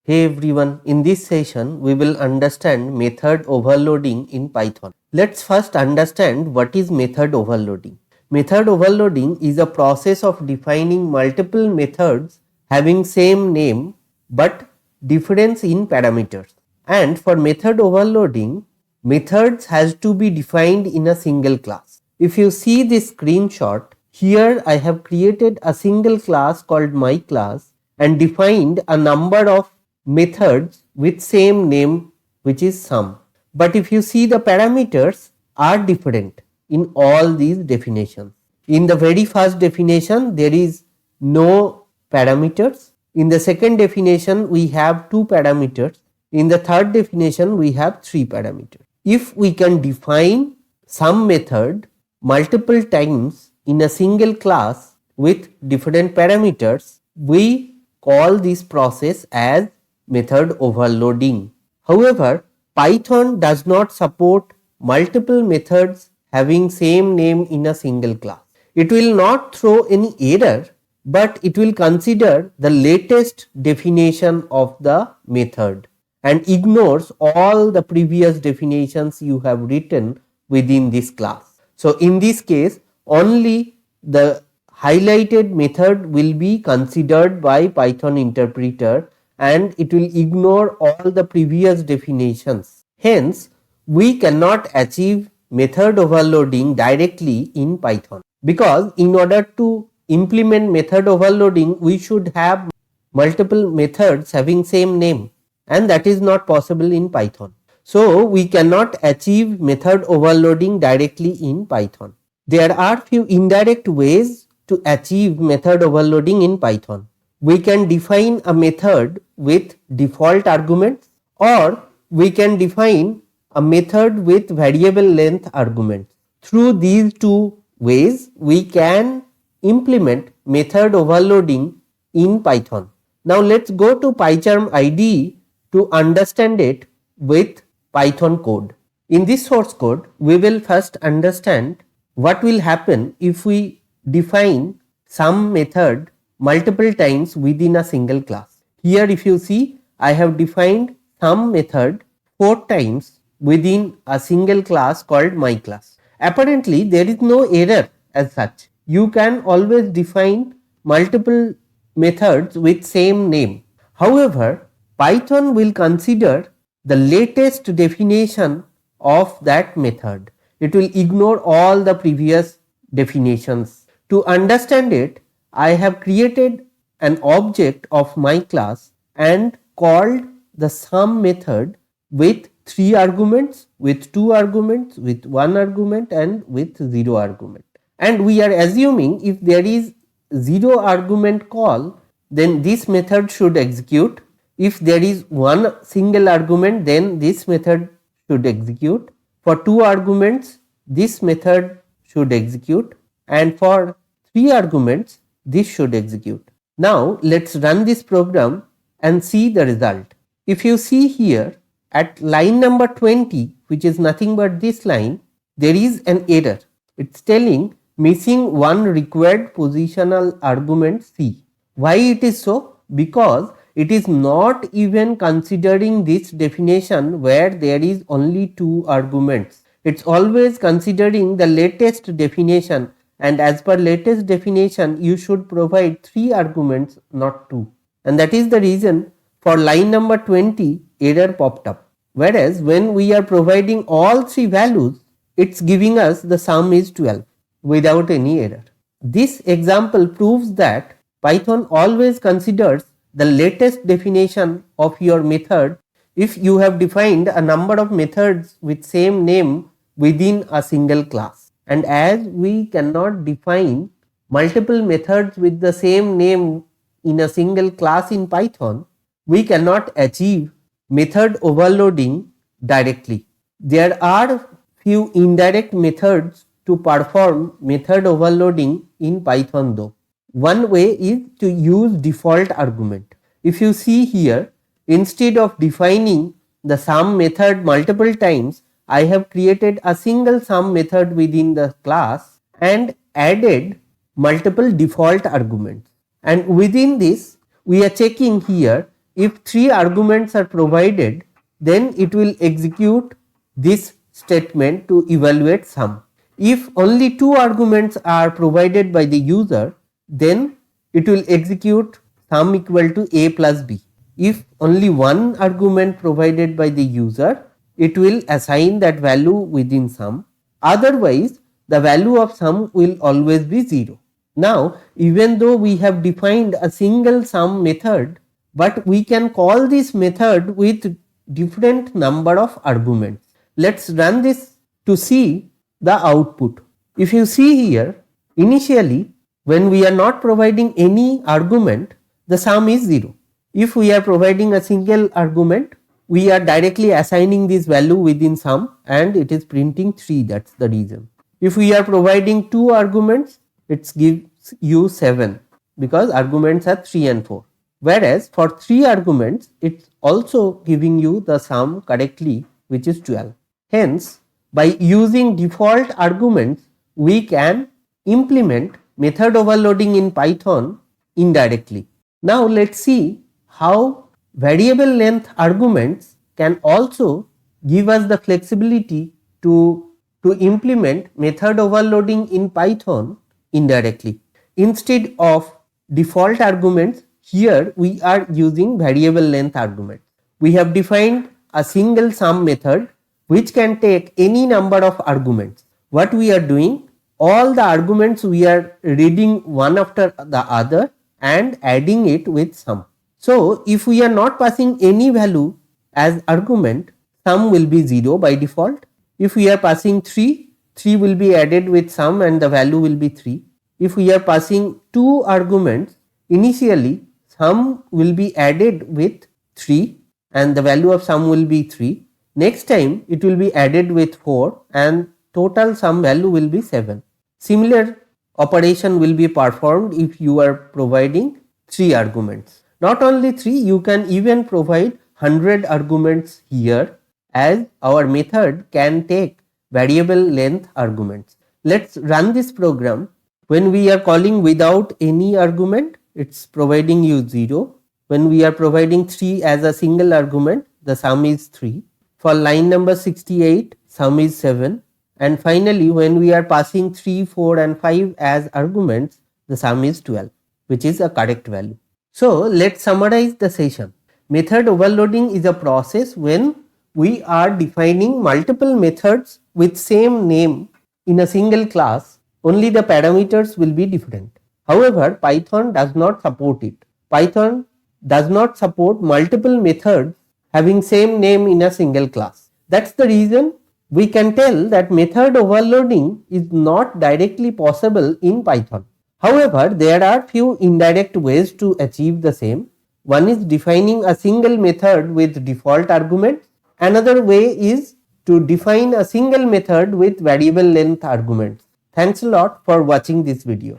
Hey everyone, in this session we will understand method overloading in Python. Let's first understand what is method overloading. Method overloading is a process of defining multiple methods having same name but difference in parameters. And for method overloading, methods has to be defined in a single class. If you see this screenshot, here I have created a single class called my class and defined a number of methods with same name, which is sum. But if you see, the parameters are different in all these definitions. In the very first definition there is no parameters. In the second definition we have two parameters. In the third definition we have three parameters. If we can define some method multiple times in a single class with different parameters, we call this process as method overloading. However, Python does not support multiple methods having same name in a single class. It will not throw any error, but it will consider the latest definition of the method and ignores all the previous definitions you have written within this class. So in this case, only the highlighted method will be considered by Python interpreter and it will ignore all the previous definitions. Hence, we cannot achieve method overloading directly in Python, because in order to implement method overloading we should have multiple methods having same name, and that is not possible in Python. So we cannot achieve method overloading directly in Python. There are few indirect ways to achieve method overloading in Python. We can define a method with default arguments, or we can define a method with variable length arguments. Through these two ways we can implement method overloading in Python. Now let's go to PyCharm IDE to understand it with Python code. In this source code, we will first understand what will happen if we define some method multiple times within a single class. Here if you see, I have defined some method 4 times within a single class called my class. Apparently there is no error as such. You can always define multiple methods with same name. However, Python will consider the latest definition of that method. It will ignore all the previous definitions. To understand it, I have created an object of my class and called the sum method with 3 arguments, with 2 arguments, with 1 argument and with 0 argument. And we are assuming if there is 0 argument call, then this method should execute. If there is one single argument, then this method should execute. For 2 arguments, this method should execute, and for 3 arguments this should execute. Now let's run this program and see the result. If you see here at line number 20, which is nothing but this line, there is an error. It's telling missing one required positional argument C. Why it is so? Because it is not even considering this definition where there is only 2 arguments. It's always considering the latest definition, and as per latest definition you should provide 3 arguments, not 2. And that is the reason for line number 20 error popped up. Whereas when we are providing all 3 values, it's giving us the sum is 12 without any error. This example proves that Python always considers the latest definition of your method if you have defined a number of methods with same name within a single class. And as we cannot define multiple methods with the same name in a single class in Python, we cannot achieve method overloading directly. There are few indirect methods to perform method overloading in Python though. One way is to use default argument. If you see here, instead of defining the sum method multiple times, I have created a single sum method within the class and added multiple default arguments. And within this, we are checking here if 3 arguments are provided, then it will execute this statement to evaluate sum. If only 2 arguments are provided by the user, then it will execute sum equal to a plus b. If only one argument provided by the user, it will assign that value within sum. Otherwise, the value of sum will always be 0. Now, even though we have defined a single sum method, but we can call this method with different number of arguments. Let's run this to see the output. If you see here, initially when we are not providing any argument, the sum is 0. If we are providing a single argument, we are directly assigning this value within sum and it is printing 3, that is the reason. If we are providing 2 arguments, it gives you 7 because arguments are 3 and 4. Whereas for 3 arguments, it is also giving you the sum correctly, which is 12. Hence, by using default arguments, we can implement method overloading in Python indirectly. Now, let us see how variable length arguments can also give us the flexibility to implement method overloading in Python indirectly. Instead of default arguments, here we are using variable length arguments. We have defined a single sum method which can take any number of arguments. What we are doing, all the arguments we are reading one after the other and adding it with sum. So, if we are not passing any value as argument, sum will be 0 by default. If we are passing 3, 3 will be added with sum and the value will be 3. If we are passing 2 arguments, initially sum will be added with 3 and the value of sum will be 3. Next time it will be added with 4 and total sum value will be 7. Similar operation will be performed if you are providing 3 arguments. Not only 3, you can even provide 100 arguments here, as our method can take variable length arguments. Let's run this program. When we are calling without any argument, it's providing you 0. When we are providing 3 as a single argument, the sum is 3. For line number 68, sum is 7. And finally, when we are passing 3, 4 and 5 as arguments, the sum is 12, which is a correct value. So, let's summarize the session. Method overloading is a process when we are defining multiple methods with same name in a single class, only the parameters will be different. However, Python does not support it. Python does not support multiple methods having same name in a single class. That's the reason we can tell that method overloading is not directly possible in Python. However, there are few indirect ways to achieve the same. One is defining a single method with default arguments. Another way is to define a single method with variable length arguments. Thanks a lot for watching this video.